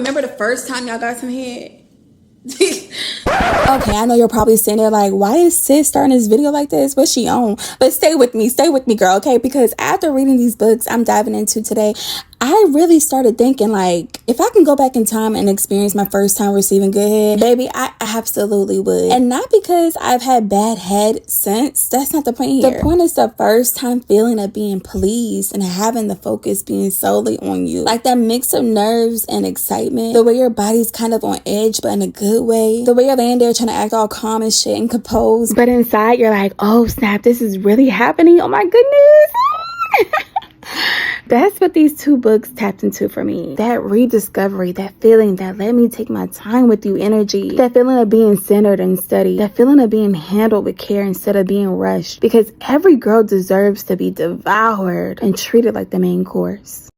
remember the first time y'all got some head? Okay, I know you're probably sitting there like, why is sis starting this video like this? What's she on? But stay with me, girl, okay? Because after reading these books I'm diving into today, I really started thinking, like, if I can go back in time and experience my first time receiving good head, baby, I absolutely would. And not because I've had bad head since. That's not the point here. The point is the first time feeling of being pleased and having the focus being solely on you. Like that mix of nerves and excitement. The way your body's kind of on edge, but in a good way. The way you're laying there trying to act all calm and shit and composed. But inside, you're like, oh, snap, this is really happening. Oh, my goodness. That's what these two books tapped into for me. That rediscovery, that feeling that let me take my time with you energy. That feeling of being centered and steady. That feeling of being handled with care instead of being rushed. Because every girl deserves to be devoured and treated like the main course.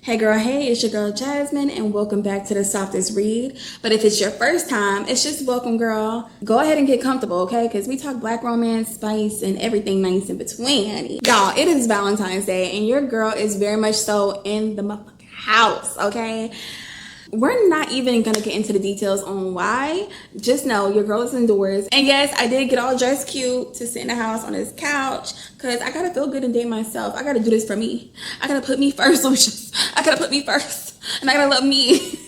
Hey girl, hey, it's your girl Jasmine and welcome back to the Softest Read. But if it's your first time, it's just welcome, girl. Go ahead and get comfortable, okay? Because we talk black romance, spice, and everything nice in between, honey. Y'all, it is Valentine's Day and your girl is very much so in the motherfucking house, okay? We're not even gonna get into the details on why. Just know your girl is indoors. And yes, I did get all dressed cute to sit in the house on this couch because I gotta feel good and date myself. I gotta do this for me. I gotta put me first. I gotta put me first. And I gotta love me.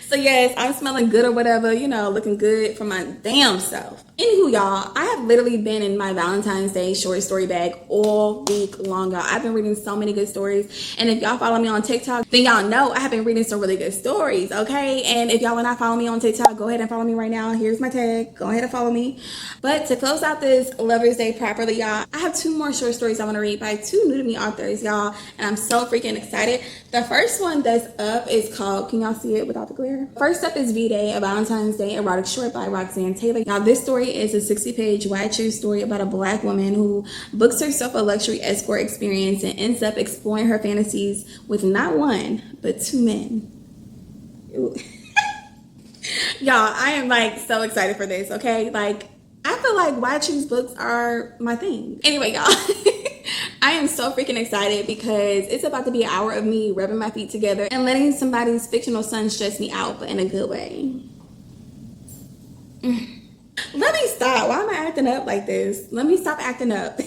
So yes, I'm smelling good or whatever, you know, looking good for my damn self. Anywho, y'all, I have literally been in my Valentine's Day short story bag all week long, y'all. I've been reading so many good stories. And if y'all follow me on TikTok, then y'all know I have been reading some really good stories, okay? And if y'all are not following me on TikTok, go ahead and follow me right now. Here's my tag. Go ahead and follow me. But to close out this Lover's Day properly, y'all, I have two more short stories I want to read by two new to me authors, y'all. And I'm so freaking excited. The first one that's up is called, can y'all see it without the glare? First up is V-Day, a Valentine's Day erotic short by Roxanne Taylor. Now, this story is a 60-page wide true story about a black woman who books herself a luxury escort experience and ends up exploring her fantasies with not one, but two men. Y'all, I am like so excited for this, okay? Like, I feel like why choose books are my thing. Anyway, y'all, I am so freaking excited because it's about to be an hour of me rubbing my feet together and letting somebody's fictional son stress me out, but in a good way. Let me stop. Why am I acting up like this? Let me stop acting up.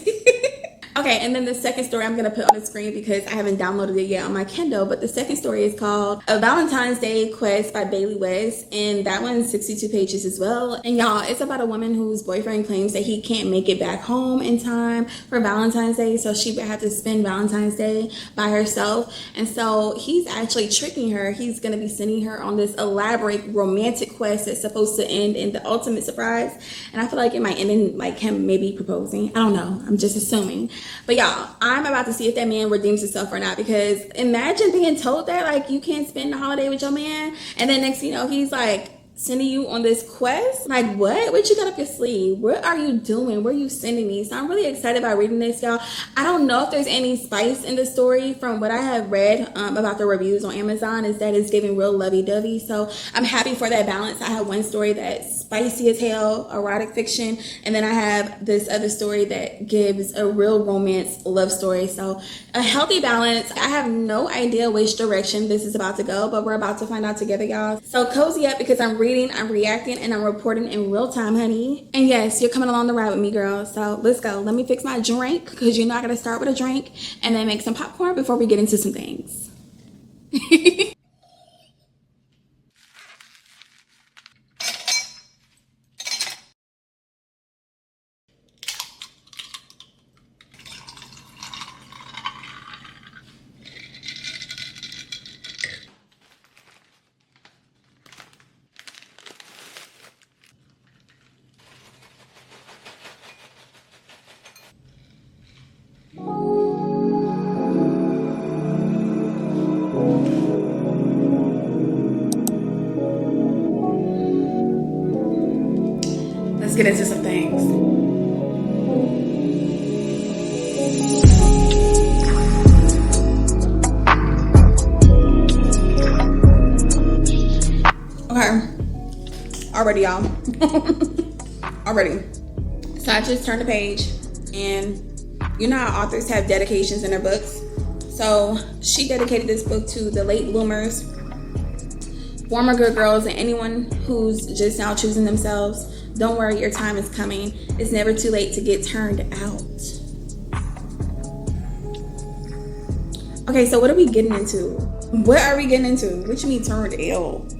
Okay, and then the second story I'm going to put on the screen because I haven't downloaded it yet on my Kindle, but the second story is called A Valentine's Day Quest by Bailey West, and that one's 62 pages as well. And y'all, it's about a woman whose boyfriend claims that he can't make it back home in time for Valentine's Day, so she would have to spend Valentine's Day by herself. And so he's actually tricking her. He's going to be sending her on this elaborate romantic quest that's supposed to end in the ultimate surprise. And I feel like it might end in like him maybe proposing. I don't know. I'm just assuming. But y'all, I'm about to see if that man redeems himself or not, because imagine being told that like you can't spend the holiday with your man and then next thing you know he's like sending you on this quest. Like, what you got up your sleeve? What are you doing? Where are you sending me? So I'm really excited about reading this, y'all. I don't know if there's any spice in the story. From what I have read about the reviews on Amazon is that it's giving real lovey-dovey, so I'm happy for that balance. I have one story that's spicy as hell, erotic fiction, and then I have this other story that gives a real romance love story. So a healthy balance. I have no idea which direction this is about to go, but we're about to find out together, y'all. So cozy up because I'm reading, I'm reacting, and I'm reporting in real time, honey. And yes, you're coming along the ride with me, girl. So let's go. Let me fix my drink because you know I gotta start with a drink and then make some popcorn before we get into some things. Let's get into some things. already, y'all. Already. So I just turned the page, and you know how authors have dedications in their books? So she dedicated this book to the late bloomers, former good girls, and anyone who's just now choosing themselves. Don't worry, your time is coming. It's never too late to get turned out. Okay, so what are we getting into? What are we getting into? What you mean turned out?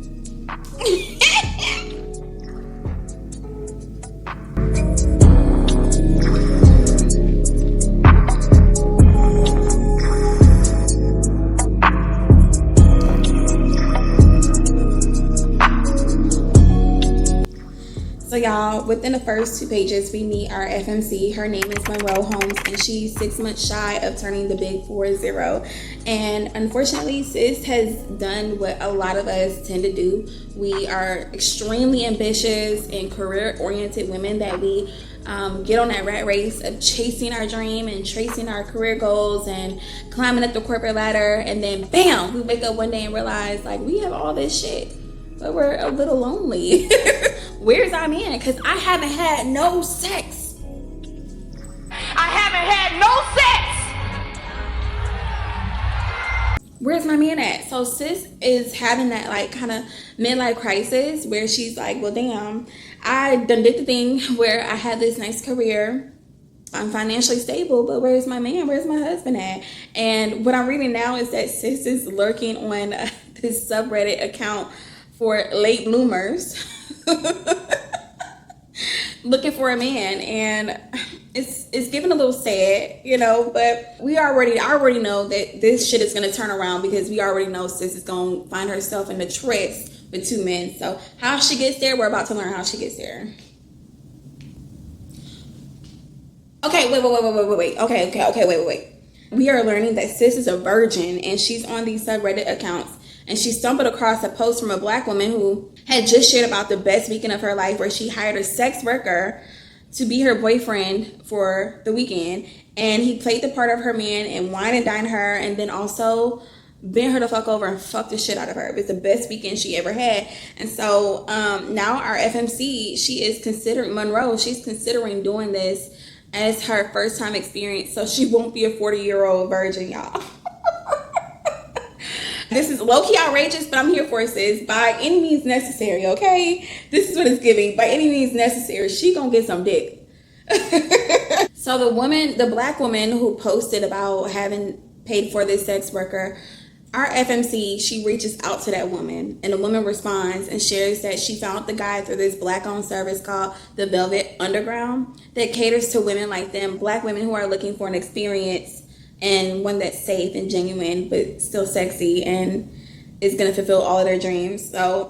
So y'all, within the first 2 pages, we meet our FMC. Her name is Monroe Holmes, and she's 6 months shy of turning the big 40. And unfortunately, sis has done what a lot of us tend to do. We are extremely ambitious and career-oriented women that we get on that rat race of chasing our dream and tracing our career goals and climbing up the corporate ladder. And then bam, we wake up one day and realize like we have all this shit, but we're a little lonely. Where's our man? Because I haven't had no sex. I haven't had no sex. Where's my man at? So sis is having that like kind of midlife crisis where she's like, well, damn, I done did the thing where I had this nice career. I'm financially stable, but where's my man? Where's my husband at? And what I'm reading now is that sis is lurking on this subreddit account for late bloomers. Looking for a man, and it's getting a little sad, you know, but I already know that this shit is gonna turn around because we already know sis is gonna find herself in the tryst with 2 men. So how she gets there, we're about to learn how she gets there. Okay, wait. Wait. We are learning that sis is a virgin, and she's on these subreddit accounts, and she stumbled across a post from a black woman who had just shared about the best weekend of her life, where she hired a sex worker to be her boyfriend for the weekend, and he played the part of her man and wine and dined her, and then also bent her the fuck over and fucked the shit out of her. It was the best weekend she ever had. And so now our FMC, she's considering doing this as her first time experience, so she won't be a 40-year-old virgin, y'all. This is low-key outrageous, but I'm here for it, sis. By any means necessary, okay? This is what it's giving. By any means necessary, she gonna get some dick. So the black woman who posted about having paid for this sex worker, our FMC, she reaches out to that woman, and the woman responds and shares that she found the guy through this black-owned service called the Velvet Underground that caters to women like them, black women who are looking for an experience and one that's safe and genuine, but still sexy and is gonna fulfill all of their dreams. So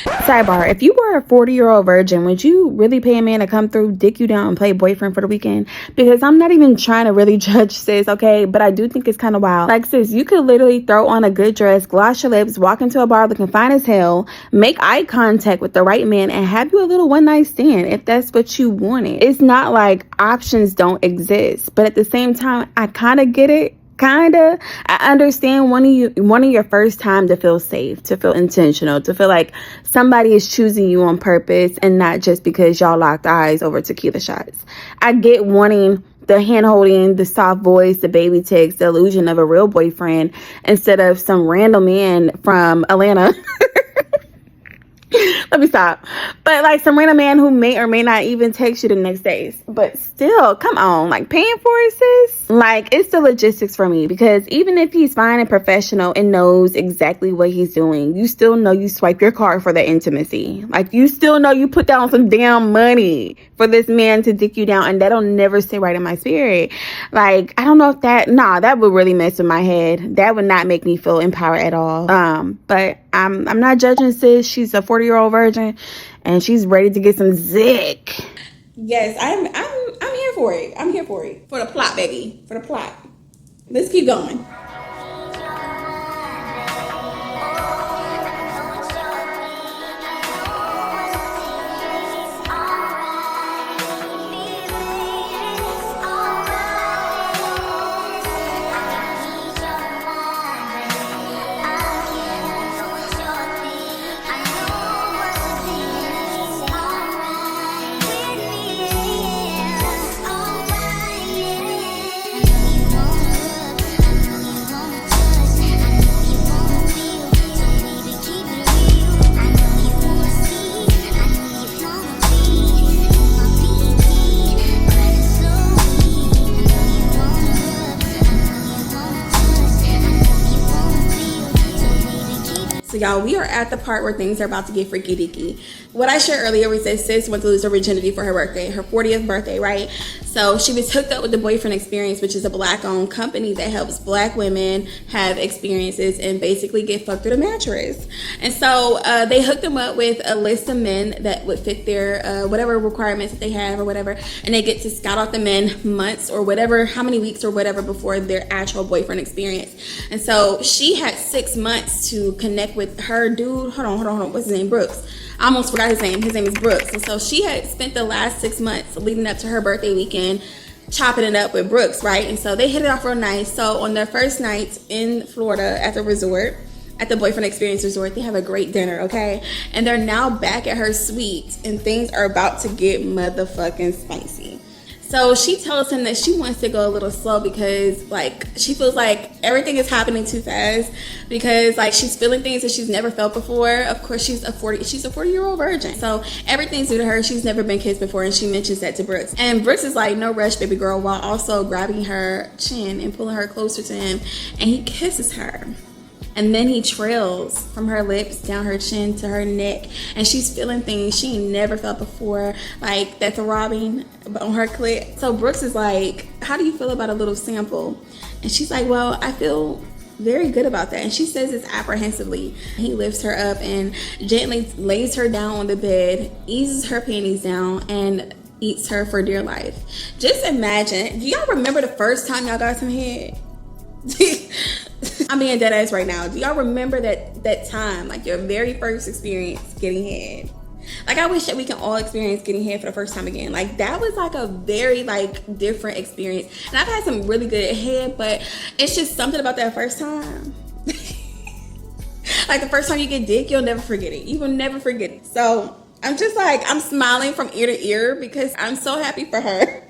Sidebar, if you were a 40-year-old virgin, would you really pay a man to come through, dick you down, and play boyfriend for the weekend? Because I'm not even trying to really judge sis, okay? But I do think it's kind of wild. Like, sis, you could literally throw on a good dress, gloss your lips, walk into a bar looking fine as hell, make eye contact with the right man, and have you a little one-night stand if that's what you wanted. It's not like options don't exist. But at the same time, I kind of get it. I understand wanting your first time to feel safe, to feel intentional, to feel like somebody is choosing you on purpose and not just because y'all locked eyes over tequila shots. I get wanting the hand holding, the soft voice, the baby text, the illusion of a real boyfriend instead of some random man from Atlanta. Let me stop. But like some random man who may or may not even text you the next day. But still, come on, like paying for it, sis? Like, it's the logistics for me, because even if he's fine and professional and knows exactly what he's doing, you still know you swipe your card for the intimacy. Like, you still know you put down some damn money for this man to dick you down, and that'll never sit right in my spirit. Like, I don't know if that would really mess with my head. That would not make me feel empowered at all. But I'm not judging sis. She's a 40-year-old virgin and she's ready to get some zick. Yes, I'm here for it. I'm here for it. For the plot, baby. For the plot. Let's keep going. So y'all, we are at the part where things are about to get freaky deaky. What I shared earlier was that sis went to lose her virginity for her birthday, her 40th birthday, right? So she was hooked up with the Boyfriend Experience, which is a black-owned company that helps black women have experiences and basically get fucked through the mattress. And so they hooked them up with a list of men that would fit their whatever requirements that they have or whatever, and they get to scout out the men months or whatever, how many weeks or whatever before their actual boyfriend experience. And so she had 6 months to connect with her dude. Hold on. What's his name? Brooks. I almost forgot his name. His name is Brooks. And so she had spent the last 6 months leading up to her birthday weekend chopping it up with Brooks, right? And so they hit it off real nice. So on their first night in Florida at the resort, at the Boyfriend Experience Resort, they have a great dinner, okay? And they're now back at her suite and things are about to get motherfucking spicy. So she tells him that she wants to go a little slow because like she feels like everything is happening too fast, because like she's feeling things that she's never felt before. Of course, she's a 40-year-old virgin, so everything's new to her. She's never been kissed before, and she mentions that to Brooks. And Brooks is like, no rush, baby girl, while also grabbing her chin and pulling her closer to him, and he kisses her. And then he trails from her lips down her chin to her neck, and she's feeling things she never felt before, like that throbbing on her clit. So Brooks is like, how do you feel about a little sample? And she's like, well, I feel very good about that. And she says this apprehensively. He lifts her up and gently lays her down on the bed, eases her panties down, and eats her for dear life. Just imagine, do y'all remember the first time y'all got some head? I'm being dead ass right now. Do y'all remember that time, like your very first experience getting head? Like, I wish that we can all experience getting head for the first time again. Like, that was like a very like different experience. And I've had some really good head, but it's just something about that first time. Like the first time you get dick, you'll never forget it. You will never forget it. So I'm just like, I'm smiling from ear to ear because I'm so happy for her.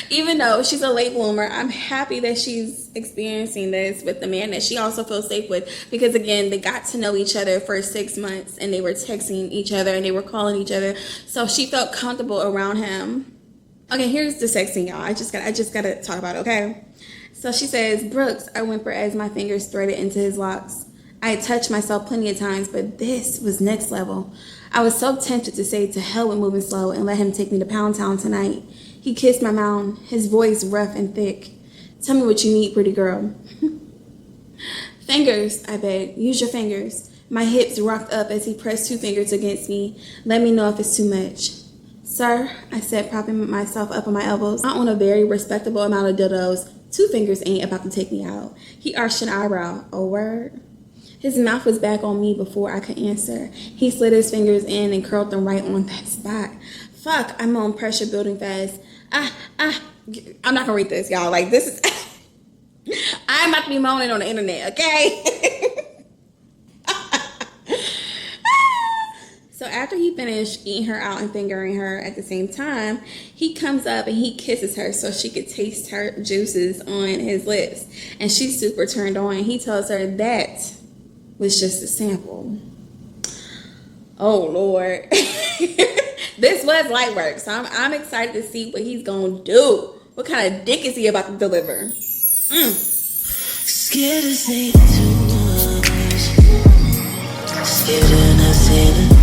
Even though she's a late bloomer, I'm happy that she's experiencing this with the man that she also feels safe with, because again, they got to know each other for 6 months and they were texting each other and they were calling each other, so she felt comfortable around him. Okay, here's the sex scene, y'all. I just gotta talk about it, okay? So she says, Brooks, I whimper as my fingers threaded into his locks. I had touched myself plenty of times, but this was next level. I was so tempted to say to hell with moving slow and let him take me to Pound Town tonight. He kissed my mouth, his voice rough and thick. Tell me what you need, pretty girl. Fingers, I begged. Use your fingers. My hips rocked up as he pressed 2 fingers against me. Let me know if it's too much. Sir, I said, propping myself up on my elbows. I own a very respectable amount of dildos. 2 fingers ain't about to take me out. He arched an eyebrow. Oh, word? His mouth was back on me before I could answer. He slid his fingers in and curled them right on that spot. Fuck, I'm on pressure building fast. I'm not gonna read this, y'all. Like, this is I'm about to be moaning on the internet, okay? So after he finished eating her out and fingering her at the same time, he comes up and he kisses her so she could taste her juices on his lips. And she's super turned on. He tells her that was just a sample. Oh, Lord. This was light work, so I'm excited to see what he's gonna do. What kind of dick is he about to deliver? Scared to say too much. Scared to not say enough.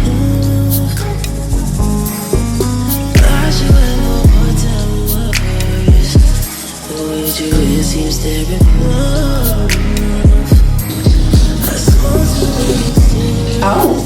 Lost you at one more time, worse. The way you is seems to enough. I suppose you really Oh.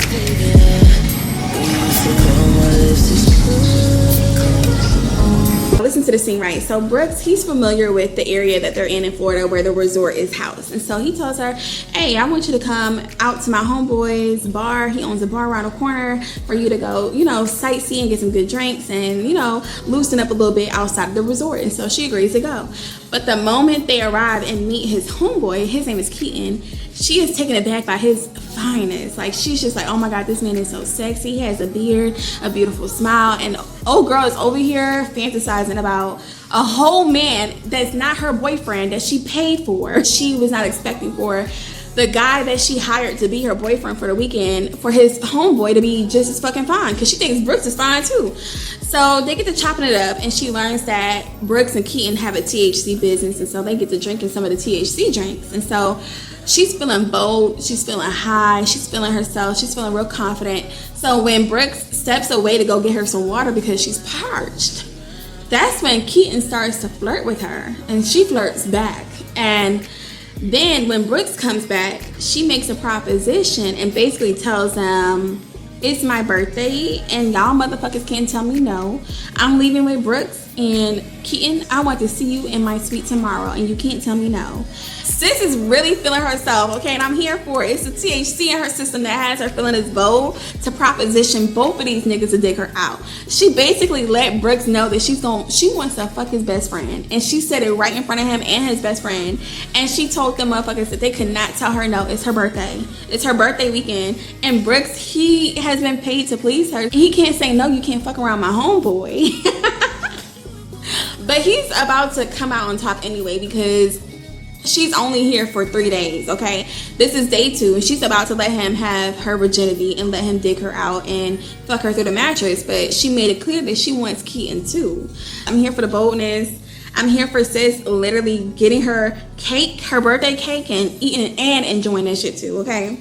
Listen to the scene, right? So Brooks, he's familiar with the area that they're in Florida where the resort is housed. And so he tells her, hey, I want you to come out to my homeboy's bar. He owns a bar around the corner for you to go, sightsee and get some good drinks and, loosen up a little bit outside of the resort. And so she agrees to go. But the moment they arrive and meet his homeboy, his name is Keaton, she is taken aback by his fineness. Like, she's just like, oh my God, this man is so sexy. He has a beard, a beautiful smile, and old girl is over here fantasizing about a whole man that's not her boyfriend that she paid for. She was not expecting for the guy that she hired to be her boyfriend for the weekend for his homeboy to be just as fucking fine, because she thinks Brooks is fine too. So they get to chopping it up, and she learns that Brooks and Keaton have a THC business, and so they get to drinking some of the THC drinks. And so she's feeling bold, she's feeling high, she's feeling herself, she's feeling real confident. So when Brooks steps away to go get her some water because she's parched, that's when Keaton starts to flirt with her, and she flirts back. And then when Brooks comes back, she makes a proposition and basically tells him, it's my birthday and y'all motherfuckers can't tell me no. I'm leaving with Brooks, and Keaton, I want to see you in my suite tomorrow, and you can't tell me no. Sis is really feeling herself, okay, and I'm here for it. It's the THC in her system that has her feeling as bold to proposition both of these niggas to dig her out. She basically let Brooks know that she wants to fuck his best friend, and she said it right in front of him and his best friend. And she told them motherfuckers that they could not tell her no. It's her birthday. It's her birthday weekend, and Brooks, he has been paid to please her. He can't say no. You can't fuck around my homeboy. But he's about to come out and talk anyway, because she's only here for 3 days, okay? This is day 2, and she's about to let him have her virginity and let him dig her out and fuck her through the mattress. But she made it clear that she wants Keaton too. I'm here for the boldness. I'm here for sis literally getting her cake, her birthday cake, and eating and enjoying that shit too, okay?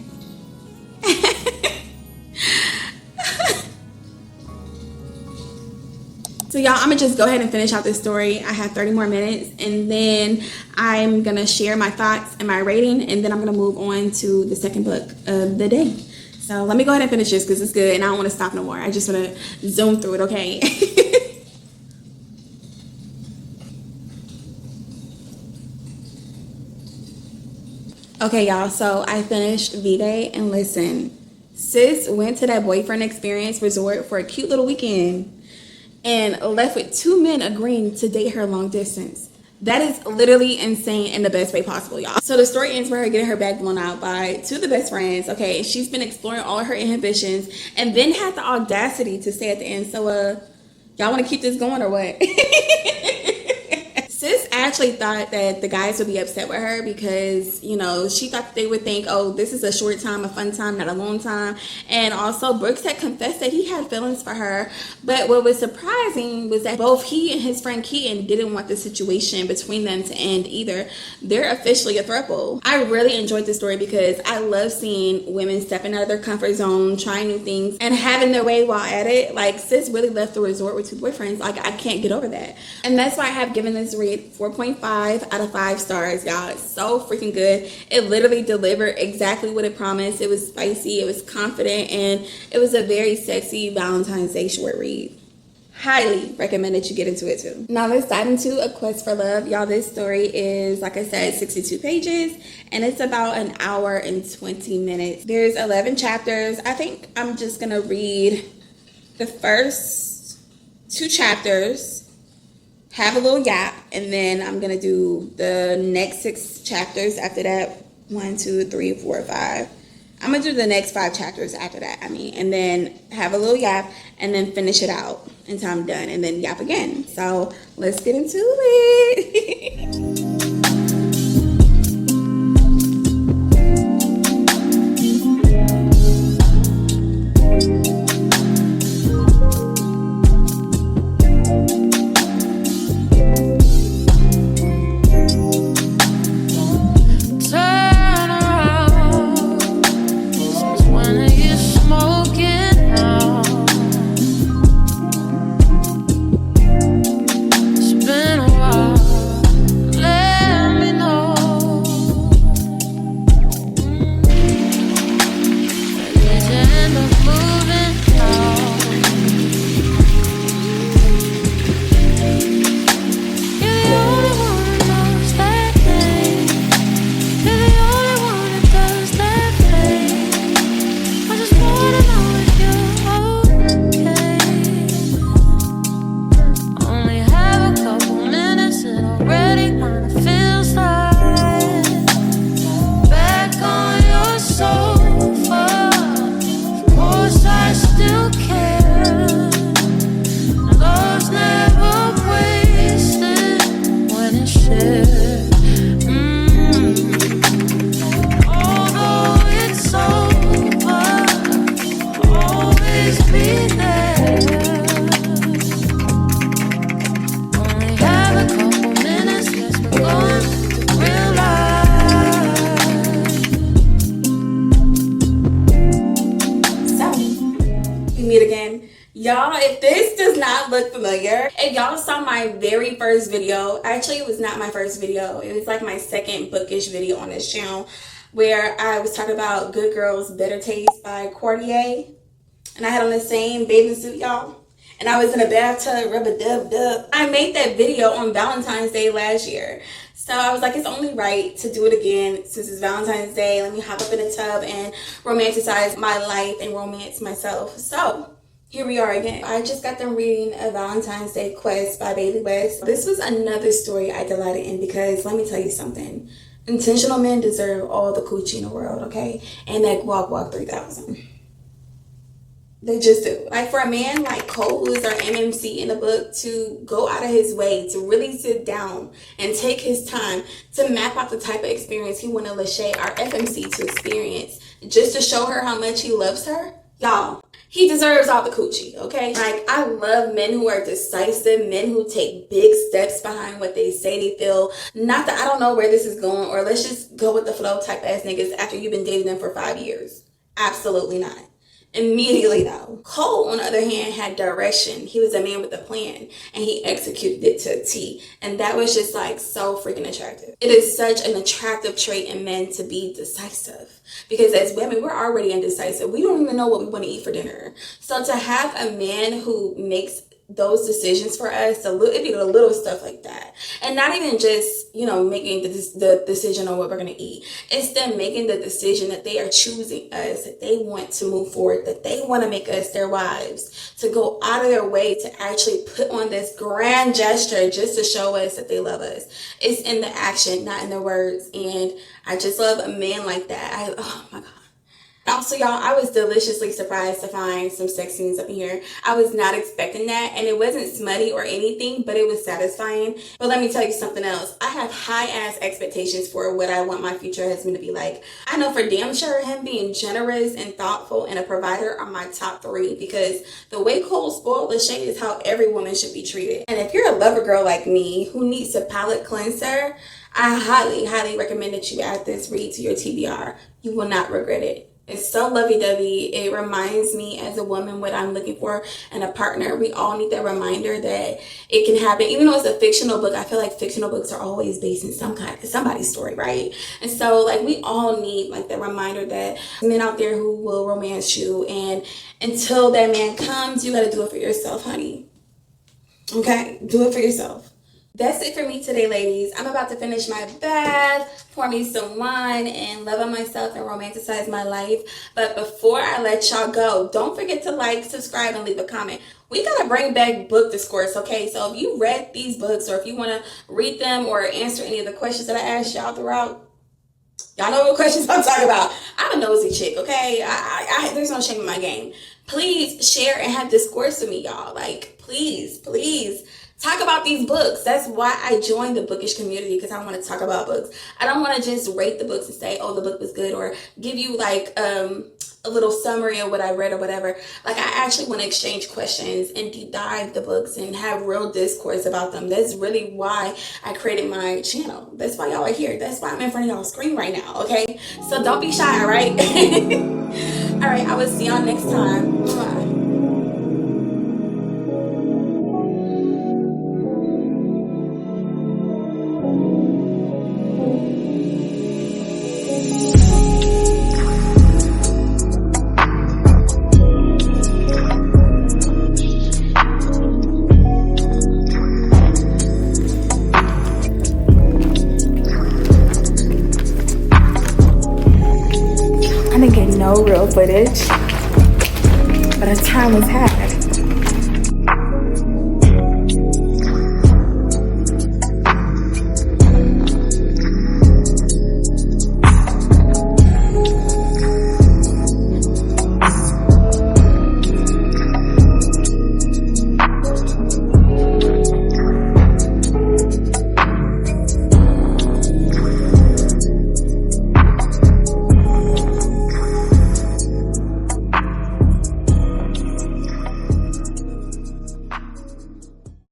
So y'all, I'm gonna just go ahead and finish out this story. I have 30 more minutes, and then I'm gonna share my thoughts and my rating, and then I'm gonna move on to the second book of the day. So let me go ahead and finish this because it's good, and I don't want to stop no more. I just want to zoom through it, okay? Okay, y'all, so I finished V-Day, and listen, sis went to that boyfriend experience resort for a cute little weekend and left with 2 men agreeing to date her long distance. That is literally insane in the best way possible, y'all. So the story ends with her getting her back blown out by 2 of the best friends. Okay, she's been exploring all her inhibitions and then had the audacity to say at the end, so y'all want to keep this going or what? Sis actually thought that the guys would be upset with her because, you know, she thought that they would think, oh, this is a short time, a fun time, not a long time. And also Brooks had confessed that he had feelings for her. But what was surprising was that both he and his friend Keaton didn't want the situation between them to end either. They're officially a throuple. I really enjoyed this story because I love seeing women stepping out of their comfort zone, trying new things, and having their way while at it. Like, sis really left the resort with 2 boyfriends. Like, I can't get over that. And that's why I have given this read 4.5 out of 5 stars, y'all. It's so freaking good. It literally delivered exactly what it promised. It was spicy, it was confident, and it was a very sexy Valentine's Day short read. Highly recommend that you get into it too. Now let's dive into A Quest for Love. Y'all, this story is, like I said, 62 pages, and it's about an hour and 20 minutes. There's 11 chapters. I think I'm just gonna read the first 2 chapters, have a little gap, and then I'm gonna do the next 6 chapters after that. 1, 2, 3, 4, 5. I'm gonna do the next 5 chapters after that, and then have a little gap, and then finish it out until I'm done, and then gap again. So let's get into it. Been a while. not look familiar? If y'all saw my very first video, actually it was not my first video, it was like my second bookish video on this channel, where I was talking about Good Girls Better Taste by Cartier, and I had on the same bathing suit, y'all, and I was in a bathtub, rub-a-dub-dub. I made that video on Valentine's Day last year, so I was like, it's only right to do it again since it's Valentine's Day. Let me hop up in the tub and romanticize my life and romance myself. So here we are again. I just got done reading A Valentine's Day Quest by Baby West. This was another story I delighted in because let me tell you something. Intentional men deserve all the coochie in the world, okay? And that guac 3000. They just do. Like, for a man like Cole, who is our MMC in the book, to go out of his way to really sit down and take his time to map out the type of experience he wanted Lachey, our FMC, to experience, just to show her how much he loves her, y'all, he deserves all the coochie, okay? Like, I love men who are decisive, men who take big steps behind what they say they feel. Not that I don't know where this is going, or let's just go with the flow type ass niggas after you've been dating them for 5 years. Absolutely not. Immediately no. Cole, on the other hand, had direction. He was a man with a plan, and he executed it to a T. And that was just like so freaking attractive. It is such an attractive trait in men to be decisive, because as women, we're already indecisive. We don't even know what we want to eat for dinner. So to have a man who makes those decisions for us, it'd be the little stuff like that, and not even just, you know, making the decision on what we're gonna eat. It's them making the decision that they are choosing us, that they want to move forward, that they want to make us their wives, to go out of their way to actually put on this grand gesture just to show us that they love us. It's in the action, not in the words, and I just love a man like that. Oh my God. Also, y'all, I was deliciously surprised to find some sex scenes up in here. I was not expecting that, and it wasn't smutty or anything, but it was satisfying. But let me tell you something else. I have high-ass expectations for what I want my future husband to be like. I know for damn sure him being generous and thoughtful and a provider are my top 3, because the way Cole spoiled Lachey is how every woman should be treated. And if you're a lover girl like me who needs a palate cleanser, I highly, highly recommend that you add this read to your TBR. You will not regret it. It's so lovey-dovey. It reminds me as a woman what I'm looking for in a partner. We all need that reminder that it can happen. Even though it's a fictional book, I feel like fictional books are always based in somebody's story, right? And so, like, we all need, like, that reminder that men out there who will romance you, and until that man comes, you got to do it for yourself, honey. Okay? Do it for yourself. That's it for me today, ladies. I'm about to finish my bath, pour me some wine, and love on myself and romanticize my life. But before I let y'all go, don't forget to like, subscribe, and leave a comment. We gotta bring back book discourse, okay? So if you read these books, or if you want to read them or answer any of the questions that I asked y'all throughout, y'all know what questions I'm talking about. I'm a nosy chick, okay? There's no shame in my game. Please share and have discourse with me, y'all. Like, please talk about these books. That's why I joined the bookish community, because I want to talk about books. I don't want to just rate the books and say, oh, the book was good, or give you like a little summary of what I read or whatever. Like, I actually want to exchange questions and deep dive the books and have real discourse about them. That's really why I created my channel. That's why y'all are here. That's why I'm in front of y'all's screen right now, okay? So don't be shy, all right? All right, I will see y'all next time. Bye. I didn't get no real footage, but our time was had.